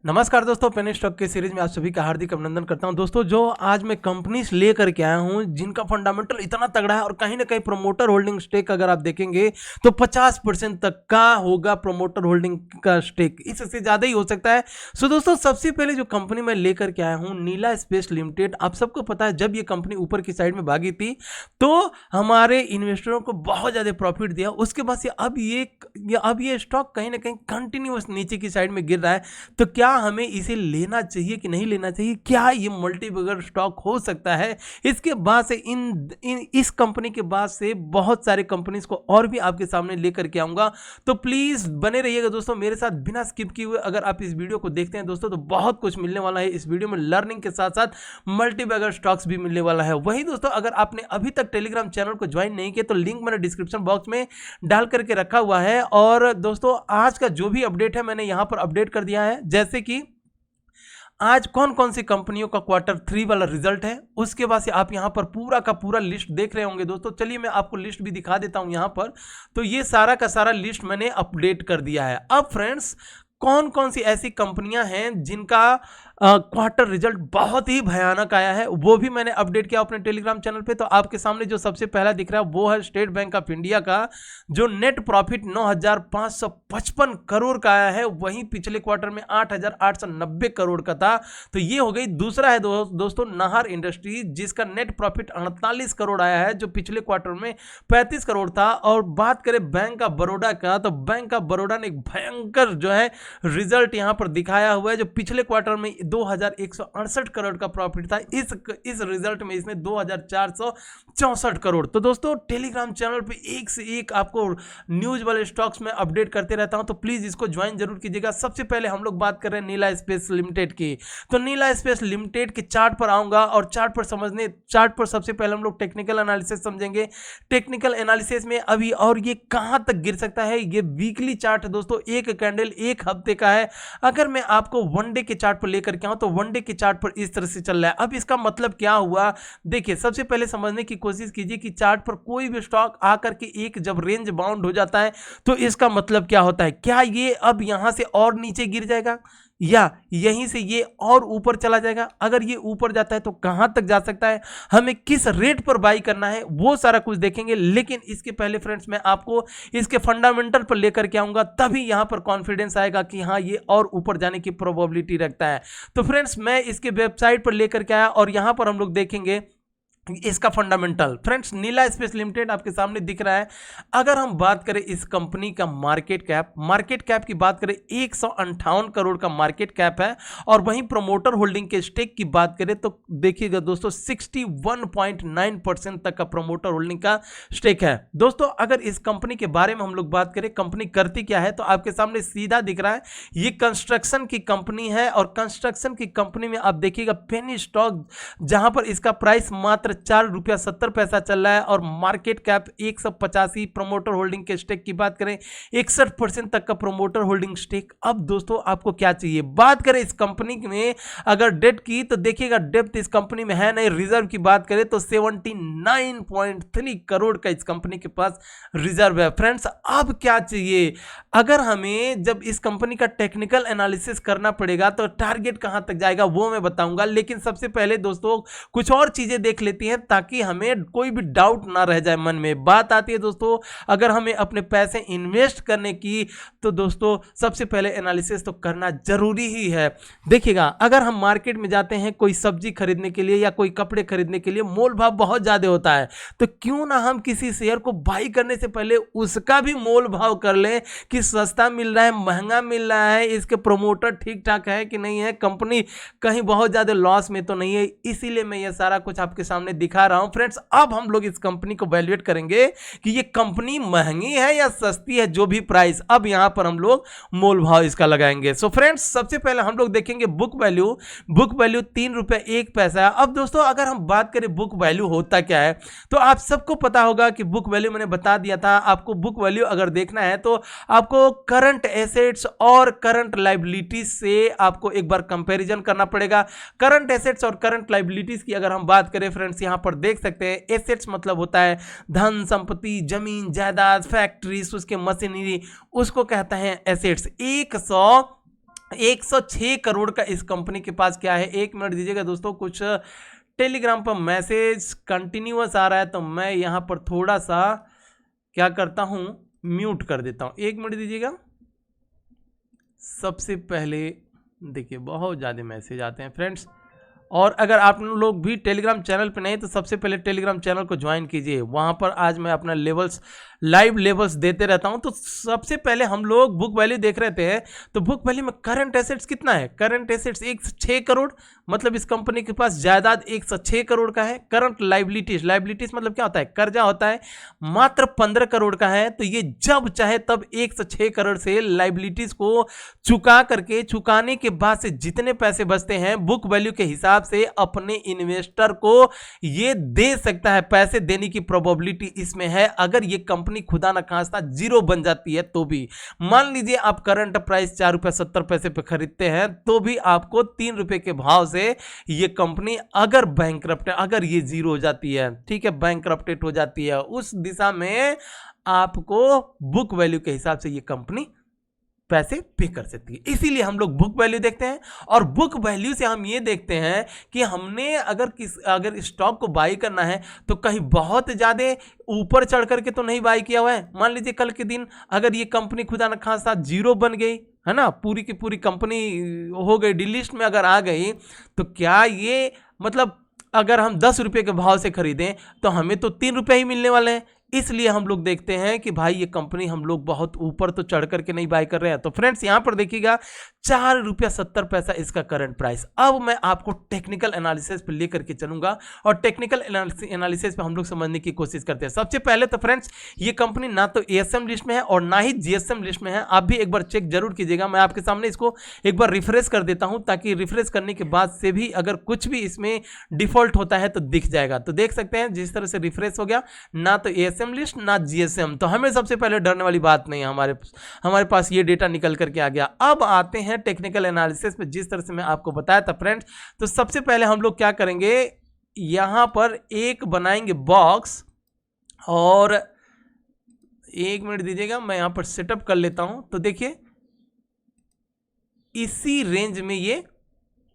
नमस्कार दोस्तों, penny stock के सीरीज में आप सभी का हार्दिक अभिनंदन करता हूं। दोस्तों, जो आज मैं कंपनीज लेकर के आया हूं जिनका फंडामेंटल इतना तगड़ा है और कहीं ना कहीं प्रमोटर होल्डिंग स्टेक अगर आप देखेंगे तो 50% तक का होगा प्रमोटर होल्डिंग का स्टेक, इससे ज़्यादा ही हो सकता है। सो दोस्तों, सबसे पहले जो कंपनी मैं लेकर के आया हूँ नीला स्पेस लिमिटेड। आप सबको पता है जब ये कंपनी ऊपर की साइड में भागी थी तो हमारे इन्वेस्टरों को बहुत ज़्यादा प्रॉफिट दिया। उसके बाद से अब ये स्टॉक कहीं ना कहीं कंटिन्यूस नीचे की साइड में गिर रहा है। तो क्या हमें इसे लेना चाहिए कि नहीं लेना चाहिए? क्या ये मल्टी बगर स्टॉक हो सकता है? इसके बाद से इस कंपनी के बाद से बहुत सारे कंपनीज को और भी आपके सामने लेकर के आऊंगा। तो प्लीज बने रहिएगा दोस्तों मेरे साथ बिना स्किप किए हुए। अगर आप इस वीडियो को देखते हैं दोस्तों तो बहुत कुछ मिलने वाला है इस वीडियो में, लर्निंग के साथ साथ मल्टी बगर स्टॉक्स भी मिलने वाला है। वही दोस्तों, अगर आपने अभी तक टेलीग्राम चैनल को ज्वाइन नहीं किया तो लिंक मैंने डिस्क्रिप्शन बॉक्स में डाल करके रखा हुआ है। और दोस्तों, आज का जो भी अपडेट है मैंने यहां पर अपडेट कर दिया है, जैसे कि आज कौन कौन सी कंपनियों का Q3 वाला रिजल्ट है। उसके बाद से आप यहां पर पूरा का पूरा लिस्ट देख रहे होंगे दोस्तों। चलिए मैं आपको लिस्ट भी दिखा देता हूं यहां पर। तो ये सारा का सारा लिस्ट मैंने अपडेट कर दिया है। अब फ्रेंड्स, कौन कौन सी ऐसी कंपनियां हैं जिनका क्वार्टर रिजल्ट बहुत ही भयानक आया है वो भी मैंने अपडेट किया अपने टेलीग्राम चैनल पे। तो आपके सामने जो सबसे पहला दिख रहा है वो है स्टेट बैंक ऑफ इंडिया का, जो नेट प्रॉफिट 9,555 करोड़ का आया है। वहीं पिछले क्वार्टर में 8,890 करोड़ का था। तो ये हो गई। दूसरा है दोस्तों नाहर इंडस्ट्री, जिसका नेट प्रॉफिट 48 करोड़ आया है, जो पिछले क्वार्टर में 35 करोड़ था। और बात करें बैंक ऑफ बड़ौदा का, तो बैंक ऑफ बड़ौदा ने एक भयंकर जो है रिजल्ट यहां पर दिखाया हुआ है, जो पिछले क्वार्टर में 2,168 करोड़ का प्रॉफिट था। इस रिजल्ट में इसने 2,464 करोड़। तो दोस्तों, टेलीग्राम चैनल पे एक से एक आपको न्यूज वाले स्टॉक्स में अपडेट करते रहता हूं, तो प्लीज इसको ज्वाइन जरूर कीजिएगा। सबसे पहले हम लोग बात कर रहे हैं नीला स्पेस लिमिटेड की। तो नीला स्पेस लिमिटेड के चार्ट पर आऊंगा और चार्ट पर सबसे पहले हम लोग टेक्निकल एनालिसिस समझेंगे। टेक्निकल एनालिसिस में अभी और ये कहां तक गिर सकता है, ये वीकली चार्ट है दोस्तों, एक कैंडल एक हफ्ते का है। अगर मैं आपको वन डे के चार्ट पर लेकर क्या हो तो वन डे के चार्ट पर इस तरह से चल रहा है। अब इसका मतलब क्या हुआ, देखिए सबसे पहले समझने की कोशिश कीजिए कि चार्ट पर कोई भी स्टॉक आकर के एक जब रेंज बाउंड हो जाता है तो इसका मतलब क्या होता है। क्या ये अब यहां से और नीचे गिर जाएगा या यहीं से ये और ऊपर चला जाएगा? अगर ये ऊपर जाता है तो कहां तक जा सकता है, हमें किस रेट पर बाई करना है, वो सारा कुछ देखेंगे। लेकिन इसके पहले फ्रेंड्स, मैं आपको इसके फंडामेंटल पर लेकर के आऊंगा, तभी यहां पर कॉन्फिडेंस आएगा कि हाँ ये और ऊपर जाने की प्रोबेबिलिटी रखता है। तो फ्रेंड्स, मैं इसके वेबसाइट पर लेकर के आया और यहां पर हम लोग देखेंगे इसका फंडामेंटल। फ्रेंड्स, नीला स्पेस लिमिटेड आपके सामने दिख रहा है। अगर हम बात करें इस कंपनी का मार्केट कैप की बात करें 158 करोड़ का मार्केट कैप है। और वहीं प्रमोटर होल्डिंग के स्टेक की बात करें तो देखिएगा दोस्तों 61.9% तक का प्रमोटर होल्डिंग का स्टेक है। दोस्तों, अगर इस कंपनी के बारे में हम लोग बात करें, कंपनी करती क्या है, तो आपके सामने सीधा दिख रहा है। ये कंस्ट्रक्शन की कंपनी है और कंस्ट्रक्शन की कंपनी में आप देखिएगा पेनी स्टॉक, जहां पर इसका प्राइस मात्र ₹4.70 चल रहा है और मार्केट कैप 185। प्रमोटर होल्डिंग के स्टेक की बात करें 61% तक का प्रमोटर होल्डिंग स्टेक। अब दोस्तों, आपको क्या चाहिए? बात करें इस कंपनी में अगर डेट की, तो देखिएगा डेप्थ इस कंपनी में है नहीं। रिजर्व की बात करें तो 79.3 करोड़ का इस कंपनी के पास रिजर्व है। फ्रेंड्स, अब क्या चाहिए? अगर हमें जब इस कंपनी का टेक्निकल एनालिसिस करना पड़ेगा तो टारगेट कहां तक जाएगा वो मैं बताऊंगा। लेकिन सबसे पहले दोस्तों कुछ और चीजें देख लेती हैं ताकि हमें कोई भी डाउट ना रह जाए मन में। बात आती है दोस्तों अगर हमें अपने पैसे इन्वेस्ट करने की, तो दोस्तों सबसे पहले एनालिसिस तो करना जरूरी ही है। देखिएगा, अगर हम मार्केट में जाते हैं कोई सब्जी खरीदने के लिए या कोई कपड़े खरीदने के लिए, मोल भाव बहुत ज्यादा होता है, तो क्यों ना हम किसी शेयर को बाई करने से पहले उसका भी मोल भाव कर लें कि सस्ता मिल रहा है, महंगा मिल रहा है, इसके प्रमोटर ठीक ठाक है कि नहीं है, कंपनी कहीं बहुत ज्यादा लॉस में तो नहीं है। इसीलिए मैं ये सारा कुछ आपके सामने दिखा रहा हूं। फ्रेंड्स, अब हम लोग इस कंपनी को वैल्यूएट करेंगे कि ये कंपनी महंगी है या सस्ती है। जो भी प्राइस, अब यहां पर हम लोग मोल भाव इसका लगाएंगे। सो फ्रेंड्स, सबसे पहले हम लोग देखेंगे बुक वैल्यू ₹3.01। अब दोस्तों, अगर हम बात करें बुक वैल्यू होता क्या है, तो आप सबको पता होगा कि बुक वैल्यू मैंने बता दिया था आपको। बुक वैल्यू अगर देखना है तो आपको करंट एसेट्स और करंट लायबिलिटीज से आपको एक बार कंपैरिजन करना पड़ेगा। करंट एसेट्स और करंट लायबिलिटीज की अगर हम बात करें फ्रेंड्स, यहां पर देख सकते हैं एसेट्स मतलब होता है धन संपत्ति, जमीन जायदाद, फैक्ट्रीज, उसके मशीनरी, उसको कहते हैं एसेट्स। 106 करोड़ का इस कंपनी के पास क्या है, 1 मिनट दीजिएगा दोस्तों, कुछ टेलीग्राम पर मैसेज कंटिन्यूअस आ रहा है तो मैं यहाँ पर थोड़ा सा क्या करता हूँ, म्यूट कर देता हूँ। 1 मिनट दीजिएगा। सबसे पहले देखिए बहुत ज़्यादा मैसेज आते हैं फ्रेंड्स, और अगर आप लोग भी टेलीग्राम चैनल पे नहीं तो सबसे पहले टेलीग्राम चैनल को ज्वाइन कीजिए। वहाँ पर आज मैं अपना लेवल्स लाइव लेवल्स देते रहता हूँ। तो सबसे पहले हम लोग बुक वैल्यू देख रहे थे, तो बुक वैल्यू में करंट एसेट्स कितना है, करंट एसेट्स 106 करोड़, मतलब इस कंपनी के पास जायदाद 106 करोड़ का है। करंट लाइबिलिटीज, लाइबिलिटीज मतलब क्या होता है, कर्जा होता है, मात्र 15 करोड़ का है। तो ये जब चाहे तब 106 करोड़ से लाइबिलिटीज को चुका करके, चुकाने के बाद से जितने पैसे बचते हैं बुक वैल्यू के हिसाब से अपने इन्वेस्टर को ये दे सकता है। पैसे देने की प्रोबेबिलिटी इसमें है। अगर ये कंपनी खुदा न खास्ता जीरो बन जाती है तो भी, मान लीजिए आप करंट प्राइस 4 रुपये 70 पैसे पे खरीदते हैं तो भी आपको 3 रुपए के भाव से ये कंपनी अगर बैंकरप्ट, अगर ये जीरो हो जाती है, ठीक है, बैंकरप्टेड हो जाती है, उस दिशा में आपको बुक वैल्यू के हिसाब से ये कंपनी पैसे पे कर सकती है। इसीलिए हम लोग बुक वैल्यू देखते हैं, और बुक वैल्यू से हम ये देखते हैं कि हमने अगर स्टॉक को बाई करना है तो कहीं बहुत ज़्यादा ऊपर चढ़ करके तो नहीं बाई किया हुआ है। मान लीजिए कल के दिन अगर ये कंपनी खुदा न खास्ता जीरो बन गई है ना, पूरी की पूरी कंपनी हो गई, डिलिस्ट में अगर आ गई, तो क्या ये मतलब अगर हम 10 रुपये के भाव से खरीदें तो हमें तो 3 रुपये ही मिलने वाले हैं। इसलिए हम लोग देखते हैं कि भाई ये कंपनी हम लोग बहुत ऊपर तो चढ़ करके नहीं बाय कर रहे हैं। तो फ्रेंड्स यहां पर देखिएगा 4 रुपया 70 पैसा इसका करंट प्राइस। अब मैं आपको टेक्निकल एनालिसिस पे लेकर के चलूंगा, और टेक्निकल एनालिसिस पे हम लोग समझने की कोशिश करते हैं। सबसे पहले तो फ्रेंड्स ये कंपनी ना तो एएसएम लिस्ट में है और ना ही जीएसएम लिस्ट में है। आप भी एक बार चेक जरूर कीजिएगा। मैं आपके सामने इसको एक बार रिफ्रेश कर देता हूं, ताकि रिफ्रेश करने के बाद से भी अगर कुछ भी इसमें डिफॉल्ट होता है तो दिख जाएगा। तो देख सकते हैं जिस तरह से रिफ्रेश हो गया, ना तो एएसएम लिस्ट ना जीएसएम, तो हमें सबसे पहले डरने वाली बात नहीं है, हमारे पास ये डेटा निकल करके आ गया। अब आते हैं टेक्निकल एनालिसिस पे, जिस तरह से मैं आपको बताया था फ्रेंड्स। तो सबसे पहले हम लोग क्या करेंगे, यहां पर एक बनाएंगे बॉक्स, और 1 मिनट दीजिएगा, मैं यहां पर सेटअप कर लेता हूं। तो देखिए इसी रेंज में ये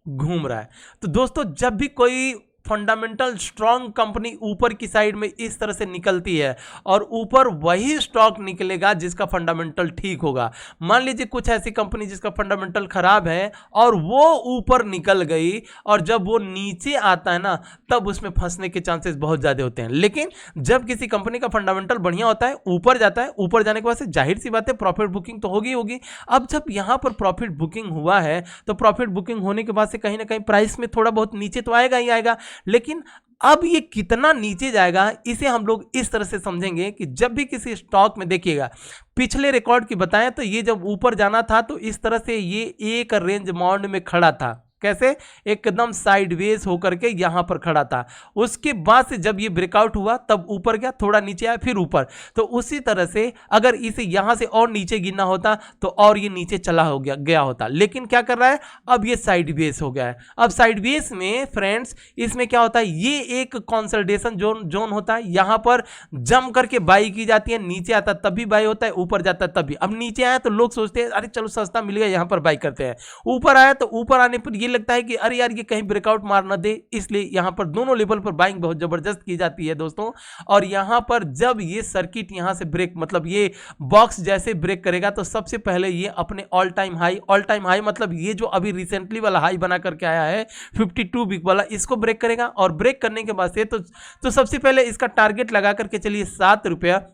घूम रहा है। तो दोस्तों जब भी कोई फंडामेंटल स्ट्रांग कंपनी ऊपर की साइड में इस तरह से निकलती है, और ऊपर वही स्टॉक निकलेगा जिसका फंडामेंटल ठीक होगा। मान लीजिए कुछ ऐसी कंपनी जिसका फंडामेंटल खराब है और वो ऊपर निकल गई, और जब वो नीचे आता है ना तब उसमें फंसने के चांसेस बहुत ज्यादा होते हैं। लेकिन जब किसी कंपनी का फंडामेंटल बढ़िया होता है, ऊपर जाता है, ऊपर जाने के बाद से जाहिर सी बात है प्रॉफिट बुकिंग तो होगी। अब जब यहां पर प्रॉफिट बुकिंग हुआ है तो प्रॉफिट बुकिंग होने के बाद से कहीं ना कहीं प्राइस में थोड़ा बहुत नीचे तो आएगा ही आएगा। लेकिन अब ये कितना नीचे जाएगा इसे हम लोग इस तरह से समझेंगे कि जब भी किसी स्टॉक में देखिएगा, पिछले रिकॉर्ड की बताएं तो ये जब ऊपर जाना था तो इस तरह से ये एक रेंज बाउंड में खड़ा था। कैसे, एकदम साइडवेज होकर के यहां पर खड़ा था। उसके बाद से जब ये ब्रेकआउट हुआ तब ऊपर गया, थोड़ा नीचे आया, फिर ऊपर। तो उसी तरह से अगर इसे यहां से और नीचे गिरना होता तो और ये नीचे चला हो गया होता। लेकिन क्या कर रहा है, अब ये साइडवेज हो गया है। अब साइडवेज में फ्रेंड्स इसमें क्या होता है, ये एक कंसोलिडेशन जोन होता है। यहां पर जम करके बाई की जाती है, नीचे आता तब भी बाई होता है, ऊपर जाता है तब भी। अब नीचे आया तो लोग सोचते हैं अरे चलो सस्ता मिल गया, यहां पर बाई करते हैं। ऊपर आया तो ऊपर आने पर ये लगता है कि अरे यार ये कहीं ब्रेकआउट मार ना दे, इसलिए यहां पर दोनों लेवल पर बाइंग बहुत जबरदस्त की जाती है दोस्तों। और यहां पर जब ये सर्किट यहां से ब्रेक, मतलब ये बॉक्स जैसे ब्रेक करेगा तो सबसे पहले ये अपने ऑल टाइम हाई मतलब ये जो अभी रिसेंटली वाला हाई बना करके आया है 52 वीक वाला, इसको ब्रेक करेगा। और ब्रेक करने के बाद से तो सबसे पहले इसका टारगेट लगा करके चलिए 7 रुपया,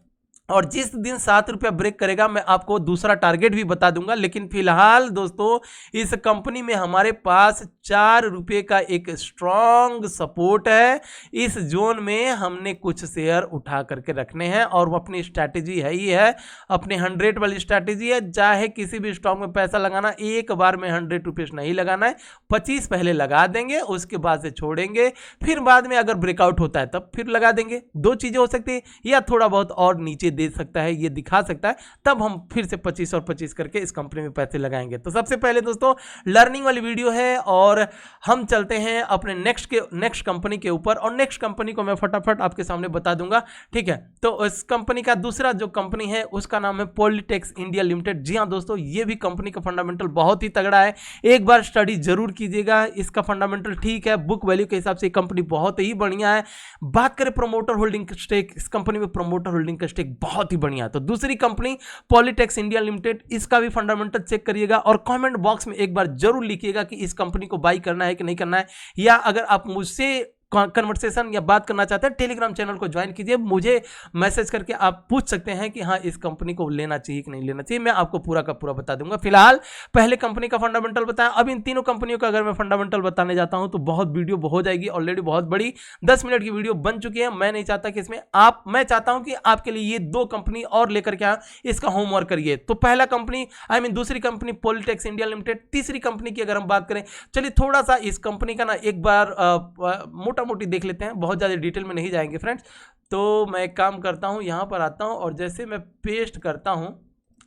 और जिस दिन 7 रुपया ब्रेक करेगा मैं आपको दूसरा टारगेट भी बता दूंगा। लेकिन फिलहाल दोस्तों इस कंपनी में हमारे पास 4 रुपये का एक स्ट्रॉन्ग सपोर्ट है। इस जोन में हमने कुछ शेयर उठा करके रखने हैं, और वो अपनी स्ट्रैटेजी है ही है, अपने 100 वाली स्ट्रैटेजी है। चाहे किसी भी स्टॉक में पैसा लगाना, एक बार में 100 रुपीज नहीं लगाना है, 25 पहले लगा देंगे, उसके बाद से छोड़ेंगे, फिर बाद में अगर ब्रेकआउट होता है तब फिर लगा देंगे। दो चीजें हो सकती है, या थोड़ा बहुत और नीचे दे सकता है, ये दिखा सकता है, तब हम फिर से 25 और 25 करके इस कंपनी में पैसे लगाएंगे। तो सबसे पहले दोस्तों लर्निंग वाली वीडियो है और हम चलते हैं अपने नेक्स्ट कंपनी के ऊपर, और नेक्स्ट कंपनी को मैं फटाफट आपके सामने बता दूंगा, ठीक है। तो इस कंपनी का दूसरा जो कंपनी है उसका नाम है पॉलिटेक्स इंडिया लिमिटेड। जी हाँ दोस्तों, ये भी कंपनी का फंडामेंटल बहुत ही तगड़ा है, एक बार स्टडी जरूर कीजिएगा। इसका फंडामेंटल ठीक है, बुक वैल्यू के हिसाब से कंपनी बहुत ही बढ़िया है। बात करें प्रमोटर होल्डिंग स्टेक, इस कंपनी में प्रमोटर होल्डिंग का स्टेक बहुत ही बढ़िया है। तो दूसरी कंपनी पॉलिटेक्स इंडिया लिमिटेड, इसका भी फंडामेंटल चेक करिएगा और कमेंट बॉक्स में एक बार जरूर लिखिएगा कि इस कंपनी को बाई करना है कि नहीं करना है, या अगर आप मुझसे कन्वर्सेशन या बात करना चाहते हैं टेलीग्राम चैनल को ज्वाइन कीजिए, मुझे मैसेज करके आप पूछ सकते हैं कि हाँ इस कंपनी को लेना चाहिए कि नहीं लेना चाहिए, मैं आपको पूरा का पूरा बता दूंगा। फिलहाल पहले कंपनी का फंडामेंटल बताया, अब इन तीनों कंपनियों का अगर मैं फंडामेंटल बताने जाता हूं तो बहुत वीडियो हो जाएगी, ऑलरेडी बहुत बड़ी 10 मिनट की वीडियो बन चुकी है। मैं नहीं चाहता कि इसमें मैं चाहता हूं कि आपके लिए ये 2 कंपनी और लेकर के इसका होमवर्क करिए। तो पहला कंपनी दूसरी कंपनी पॉलिटेक्स इंडिया लिमिटेड। तीसरी कंपनी की अगर हम बात करें, चलिए थोड़ा सा इस कंपनी का ना एक बार मोटी देख लेते हैं, बहुत ज़्यादा डिटेल में नहीं जाएंगे फ्रेंड्स। तो मैं एक काम करता हूं, यहां पर आता हूं और जैसे मैं पेस्ट करता हूं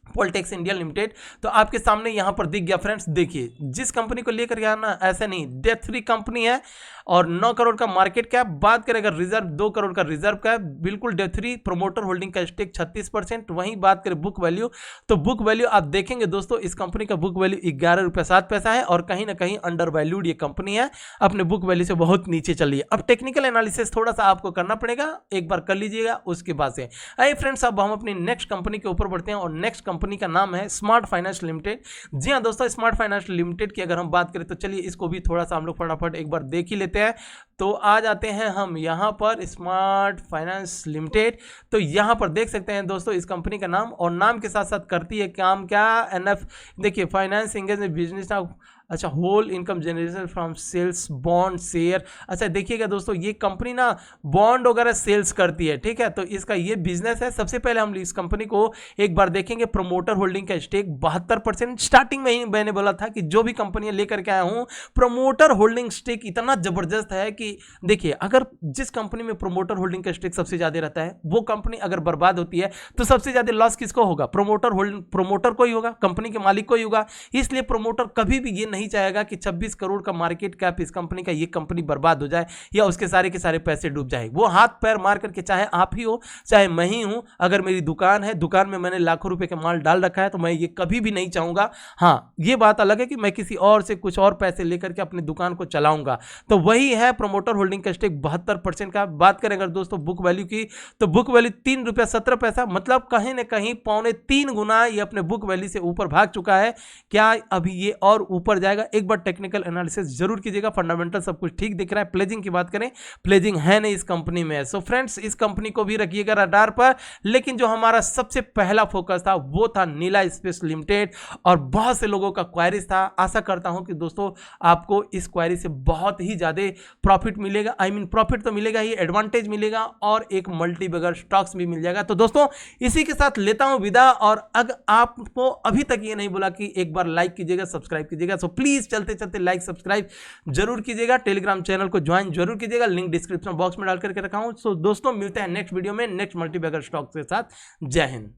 पॉलिटेक्स इंडिया लिमिटेड, तो आपके सामने यहां पर दिख गया फ्रेंड्स। देखिए जिस कंपनी को लेकर गया ना, ऐसा नहीं, डेट फ्री कंपनी है और 9 करोड़ का मार्केट कैप। बात करें अगर रिजर्व, 2 करोड़ का रिजर्व का है, बिल्कुल डेट फ्री। प्रमोटर होल्डिंग का स्टेक 36%। वहीं बात करें बुक वैल्यू, तो बुक वैल्यू आप देखेंगे दोस्तों, इस कंपनी का बुक वैल्यू 11 रुपये 7 पैसा है और कहीं ना कहीं अंडर वैल्यूड ये कंपनी है, अपने बुक वैल्यू से बहुत नीचे चल रही है। अब टेक्निकल एनालिसिस थोड़ा सा आपको करना पड़ेगा, एक बार कर लीजिएगा उसके बाद से। आइए फ्रेंड्स, अब हम अपनी नेक्स्ट कंपनी के ऊपर बढ़ते हैं और नेक्स्ट कंपनी का नाम है स्मार्ट फाइनेंस लिमिटेड। जी हाँ दोस्तों, स्मार्ट फाइनेंस लिमिटेड की अगर हम बात करें तो चलिए इसको भी थोड़ा सा हम लोग फटाफट एक बार देख ही लेते हैं। तो आ जाते हैं हम यहाँ पर स्मार्ट फाइनेंस लिमिटेड। तो यहाँ पर देख सकते हैं दोस्तों इस कंपनी का नाम, और नाम के साथ साथ करती है काम क्या, एनएफ, देखिए फाइनेंस इंगेज बिजनेस, अच्छा whole income generation from sales bond share. अच्छा देखिएगा दोस्तों, ये कंपनी ना बॉन्ड वगैरह सेल्स करती है, ठीक है। तो इसका ये बिजनेस है। सबसे पहले हम इस कंपनी को एक बार देखेंगे। प्रमोटर होल्डिंग का स्टेक 72%। स्टार्टिंग में ही मैंने बोला था कि जो भी कंपनियां लेकर के आया हूं, प्रमोटर होल्डिंग स्टेक इतना जबरदस्त है कि देखिए, अगर जिस कंपनी में प्रमोटर होल्डिंग का स्टेक सबसे ज्यादा रहता है, वो कंपनी अगर बर्बाद होती है तो सबसे ज्यादा लॉस किसको होगा, प्रमोटर को ही होगा, कंपनी के मालिक को ही होगा। इसलिए प्रमोटर कभी भी ये नहीं चाहेगा कि 26 करोड़ का मार्केट कैप इस कंपनी का, ये कंपनी बर्बाद हो जाए या उसके सारे के सारे पैसे डूब जाए। वो हाथ पैर मार करके, चाहे आप ही हो चाहे मैं ही हूं, अगर मेरी दुकान है, दुकान में मैंने लाखों रुपए का माल डाल रखा है, तो मैं ये कभी भी नहीं चाहूंगा। हाँ, ये बात अलग है कि मैं किसी और से कुछ और पैसे लेकर के अपनी दुकान को चलाऊंगा। तो वही है प्रमोटर होल्डिंग का स्टेक 72% का। बात करें अगर दोस्तों बुक वैल्यू की, तो बुक वैल्यू 3 रुपया 17 पैसा, मतलब कहीं ना कहीं 2.25 गुना ये अपने बुक वैल्यू से ऊपर भाग चुका है। क्या अभी ये और ऊपर जाएगा? एक बार टेक्निकल एनालिसिस जरूर कीजिएगा। फंडामेंटल सब कुछ ठीक दिख रहा है। प्लेजिंग की बात करें, प्लेजिंग है नहीं इस कंपनी में। सो फ्रेंड्स, इस कंपनी को भी रखिएगा रडार पर। लेकिन जो हमारा सबसे पहला फोकस था वो था नीला स्पेस लिमिटेड, और बहुत से लोगों का क्वेरीज था। आशा करता हूं कि दोस्तों आपको इस क्वेरी से बहुत ही ज्यादा प्रॉफिट मिलेगा। प्रॉफिट तो मिलेगा ही, एडवांटेज मिलेगा और एक मल्टी बगर स्टॉक्स भी मिल जाएगा। तो दोस्तों इसी के साथ लेता हूं विदा, और अगर आपको अभी तक ये नहीं बोला कि एक बार लाइक कीजिएगा, सब्सक्राइब कीजिएगा, सो प्लीज चलते चलते लाइक सब्सक्राइब जरूर कीजिएगा। टेलीग्राम चैनल को ज्वाइन जरूर कीजिएगा, लिंक डिस्क्रिप्शन बॉक्स में डाल करके रखा हूं। सो दोस्तों मिलते हैं नेक्स्ट वीडियो में नेक्स्ट मल्टी बैगर स्टॉक्स के साथ। जय हिंद।